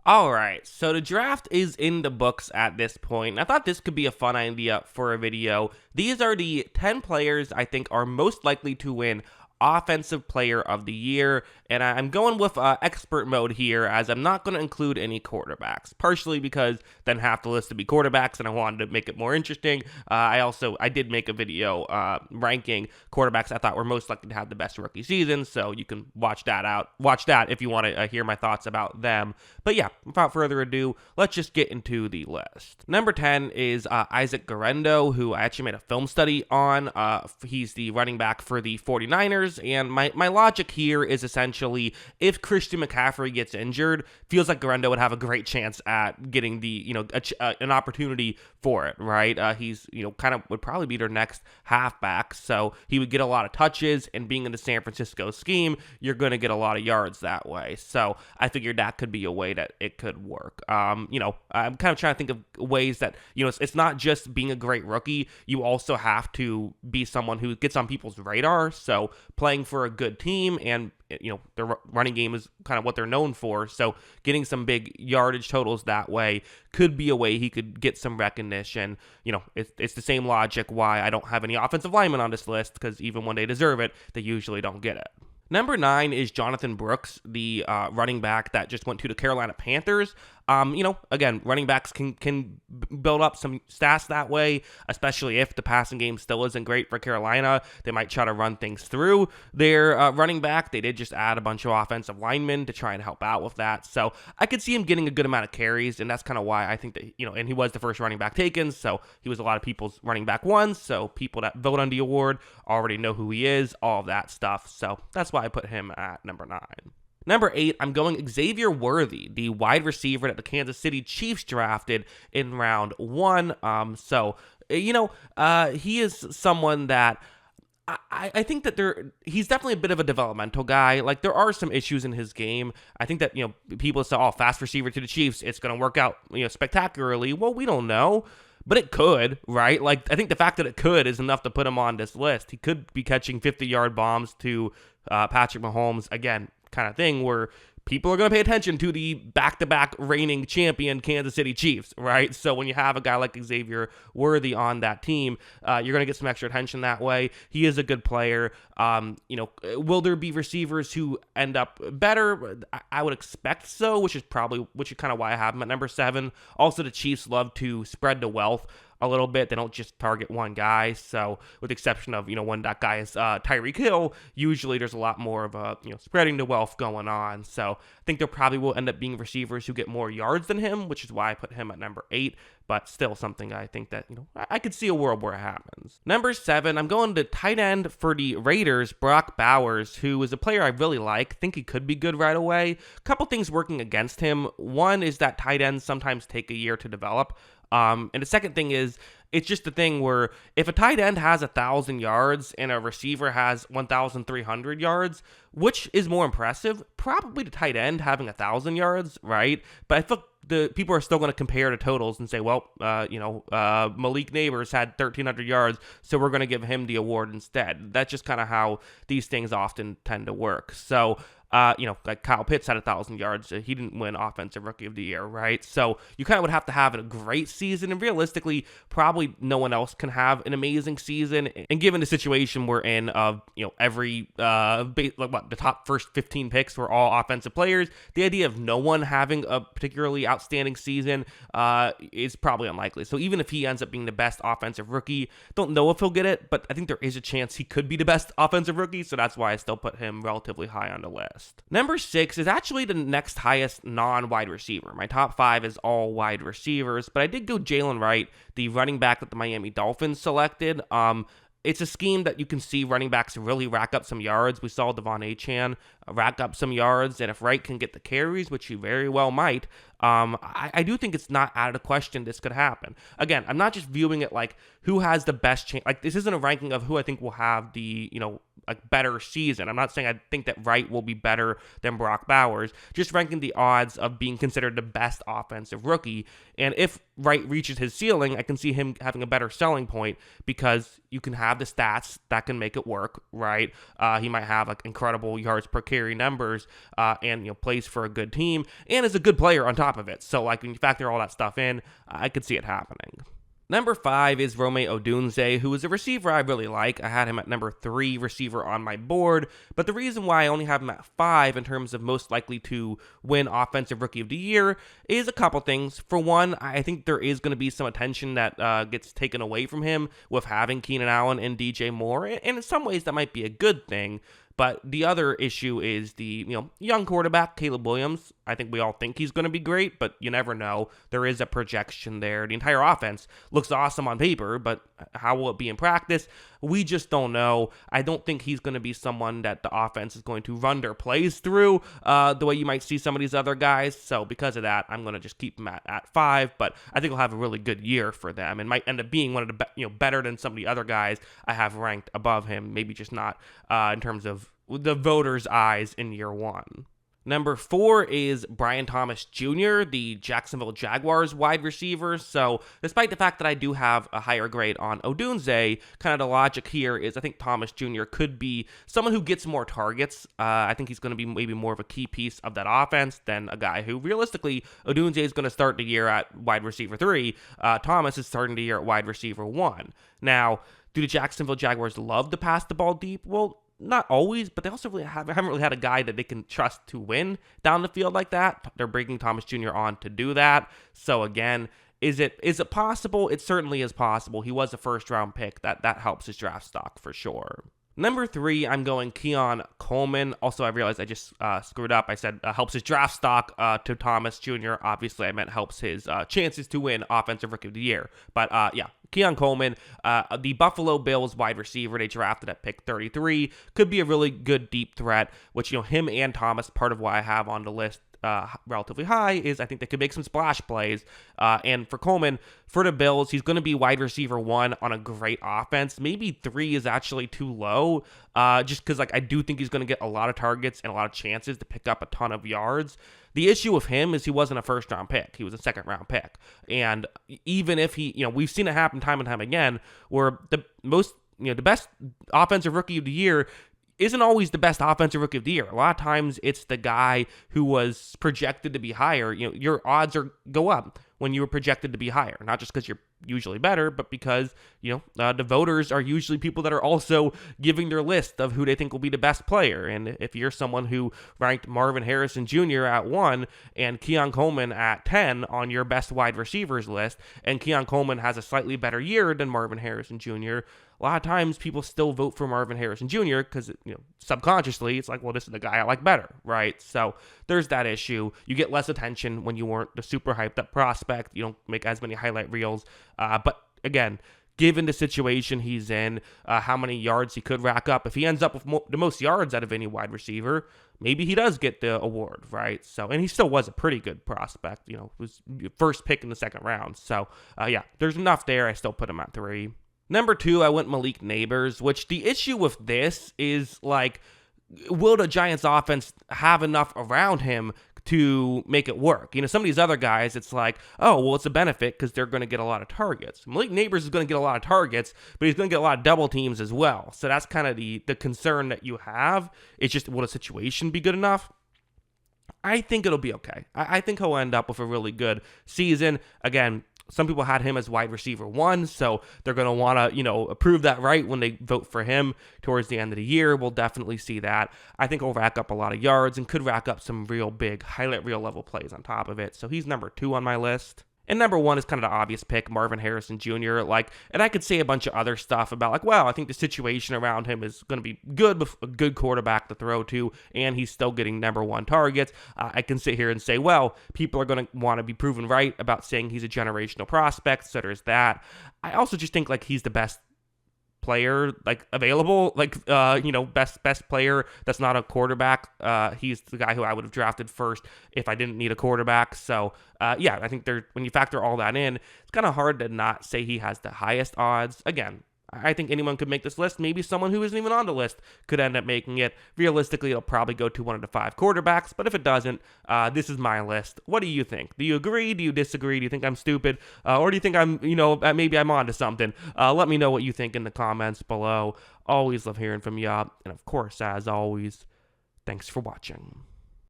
All right, so the draft is in the books at this point. I thought this could be a fun idea for a video. These are the 10 players I think are most likely to win Offensive Player of the Year, and I'm going with expert mode here as I'm not going to include any quarterbacks, partially because then half the list would be quarterbacks and I wanted to make it more interesting. I did make a video ranking quarterbacks I thought were most likely to have the best rookie season, so you can watch that if you want to hear my thoughts about them. But yeah, without further ado, let's just get into the list. Number 10 is Isaac Guerendo, who I actually made a film study on. He's the running back for the 49ers. And my logic here is essentially if Christian McCaffrey gets injured, feels like Guerendo would have a great chance at getting an opportunity for it, right? He's kind of would probably be their next halfback, so he would get a lot of touches. And being in the San Francisco scheme, you're going to get a lot of yards that way. So I figured that could be a way that it could work. I'm kind of trying to think of ways that it's not just being a great rookie. You also have to be someone who gets on people's radar. So playing for a good team, and their running game is kind of what they're known for, so getting some big yardage totals that way could be a way he could get some recognition. It's the same logic why I don't have any offensive linemen on this list, because even when they deserve it, they usually don't get it. Number 9 is Jonathan Brooks, the running back that just went to the Carolina Panthers. Again, running backs can build up some stats that way, especially if the passing game still isn't great for Carolina. They might try to run things through their running back. They did just add a bunch of offensive linemen to try and help out with that. So I could see him getting a good amount of carries, and that's kind of why I think that, and he was the first running back taken, so he was a lot of people's running back one, so people that vote on the award already know who he is, all of that stuff. So that's why I put him at number 9. Number 8, I'm going Xavier Worthy, the wide receiver that the Kansas City Chiefs drafted in round 1. He is someone that I think that he's definitely a bit of a developmental guy. Like, there are some issues in his game. I think that, people say, oh, fast receiver to the Chiefs, it's going to work out, spectacularly. Well, we don't know. But it could, right? Like, I think the fact that it could is enough to put him on this list. He could be catching 50-yard bombs to Patrick Mahomes, again, kind of thing where people are going to pay attention to the back-to-back reigning champion Kansas City Chiefs, right? So when you have a guy like Xavier Worthy on that team, you're going to get some extra attention that way. He is a good player. Will there be receivers who end up better? I would expect so, which is kind of why I have him at number 7. Also, the Chiefs love to spread the wealth a little bit. They don't just target one guy. So with the exception of, when that guy is Tyreek Hill, usually there's a lot more of a, spreading the wealth going on. So I think there probably will end up being receivers who get more yards than him, which is why I put him at number 8. But still something I think that, I could see a world where it happens. Number 7, I'm going to tight end for the Raiders, Brock Bowers, who is a player I really like. Think he could be good right away. A couple things working against him. One is that tight ends sometimes take a year to develop. And the second thing is, it's just the thing where if a tight end has 1,000 yards and a receiver has 1,300 yards, which is more impressive? Probably the tight end having 1,000 yards, right? But I feel the people are still going to compare the totals and say, well, Malik Neighbors had 1,300 yards, so we're going to give him the award instead. That's just kind of how these things often tend to work. So, like Kyle Pitts had 1,000 yards. He didn't win Offensive Rookie of the Year, right? So you kind of would have to have a great season, and realistically, probably no one else can have an amazing season. And given the situation we're in of, every, the top first 15 picks were all offensive players, the idea of no one having a particularly outstanding season is probably unlikely. So even if he ends up being the best offensive rookie, don't know if he'll get it, but I think there is a chance he could be the best offensive rookie, so that's why I still put him relatively high on the list. Number 6 is actually the next highest non-wide receiver. My top 5 is all wide receivers, but I did go Jaylen Wright, the running back that the Miami Dolphins selected. It's a scheme that you can see running backs really rack up some yards. We saw Devon Achane rack up some yards, and if Wright can get the carries, which he very well might, I do think it's not out of the question this could happen. Again, I'm not just viewing it like who has the best chance. Like, this isn't a ranking of who I think will have the, better season. I'm not saying I think that Wright will be better than Brock Bowers, just ranking the odds of being considered the best offensive rookie. And if Wright reaches his ceiling, I can see him having a better selling point because you can have have the stats that can make it work, right? He might have like incredible yards per carry numbers, and plays for a good team and is a good player on top of it. So like when you factor all that stuff in, I could see it happening. Number 5 is Rome Odunsi, who is a receiver I really like. I had him at number 3 receiver on my board, but the reason why I only have him at 5 in terms of most likely to win Offensive Rookie of the Year is a couple things. For one, I think there is going to be some attention that gets taken away from him with having Keenan Allen and DJ Moore, and in some ways that might be a good thing. But the other issue is the young quarterback, Caleb Williams. I think we all think he's going to be great, but you never know. There is a projection there. The entire offense looks awesome on paper, but how will it be in practice? We just don't know. I don't think he's going to be someone that the offense is going to run their plays through the way you might see some of these other guys. So because of that, I'm going to just keep him at 5, but I think he'll have a really good year for them and might end up being one of the better than some of the other guys I have ranked above him, maybe just not in terms of the voters' eyes in year 1. Number 4 is Brian Thomas Jr., the Jacksonville Jaguars wide receiver. So despite the fact that I do have a higher grade on Odunsi, kind of the logic here is I think Thomas Jr. could be someone who gets more targets. I think he's going to be maybe more of a key piece of that offense than a guy who realistically Odunsi is going to start the year at wide receiver 3. Thomas is starting the year at wide receiver 1. Now, do the Jacksonville Jaguars love to pass the ball deep? Well, not always, but they also haven't really had a guy that they can trust to win down the field like that. They're bringing Thomas Jr. on to do that. So again, is it possible? It certainly is possible. He was a first-round pick. That helps his draft stock for sure. Number 3, I'm going Keon Coleman. Also, I realized I just screwed up. I said helps his draft stock to Thomas Jr. Obviously, I meant helps his chances to win Offensive Rookie of the Year. But yeah, Keon Coleman, the Buffalo Bills wide receiver they drafted at pick 33, could be a really good deep threat, which, him and Thomas, part of why I have on the list relatively high is I think they could make some splash plays. And for Coleman, for the Bills, he's going to be wide receiver 1 on a great offense. Maybe 3 is actually too low, just because I do think he's going to get a lot of targets and a lot of chances to pick up a ton of yards. The issue with him is he wasn't a first-round pick. He was a second-round pick. And even if we've seen it happen time and time again, where the best offensive rookie of the year isn't always the best offensive rookie of the year. A lot of times it's the guy who was projected to be higher. Your odds go up when you were projected to be higher, not just because you're usually better, but because, the voters are usually people that are also giving their list of who they think will be the best player. And if you're someone who ranked Marvin Harrison Jr. at 1 and Keon Coleman at 10 on your best wide receivers list, and Keon Coleman has a slightly better year than Marvin Harrison Jr., a lot of times people still vote for Marvin Harrison Jr. because, subconsciously it's like, well, this is the guy I like better, right? So there's that issue. You get less attention when you weren't the super hyped up prospect. You don't make as many highlight reels. But again, given the situation he's in, how many yards he could rack up, if he ends up with the most yards out of any wide receiver, maybe he does get the award, right? So, and he still was a pretty good prospect, was first pick in the second round. So, yeah, there's enough there. I still put him at 3. Number 2, I went Malik Neighbors, which the issue with this is, will the Giants offense have enough around him to make it work? Some of these other guys, it's like, oh, well, it's a benefit because they're going to get a lot of targets. Malik Neighbors is going to get a lot of targets, but he's going to get a lot of double teams as well. So that's kind of the concern that you have. It's just, will the situation be good enough? I think it'll be okay. I think he'll end up with a really good season. Again, some people had him as wide receiver 1, so they're going to want to, prove that right when they vote for him towards the end of the year. We'll definitely see that. I think he'll rack up a lot of yards and could rack up some real big highlight reel level plays on top of it. So he's number 2 on my list. And number 1 is kind of the obvious pick, Marvin Harrison Jr. And I could say a bunch of other stuff about I think the situation around him is going to be good with a good quarterback to throw to, and he's still getting number 1 targets. I can sit here and say, well, people are going to want to be proven right about saying he's a generational prospect, so there's that. I also just think he's the best player available, best player that's not a quarterback. He's the guy who I would have drafted first if I didn't need a quarterback. So yeah, I think when you factor all that in, it's kind of hard to not say he has the highest odds. Again, I think anyone could make this list. Maybe someone who isn't even on the list could end up making it. Realistically, it'll probably go to 1 of the 5 quarterbacks, but if it doesn't, this is my list. What do you think? Do you agree? Do you disagree? Do you think I'm stupid? Or do you think I'm, maybe I'm onto something? Let me know what you think in the comments below. Always love hearing from you. And of course, as always, thanks for watching.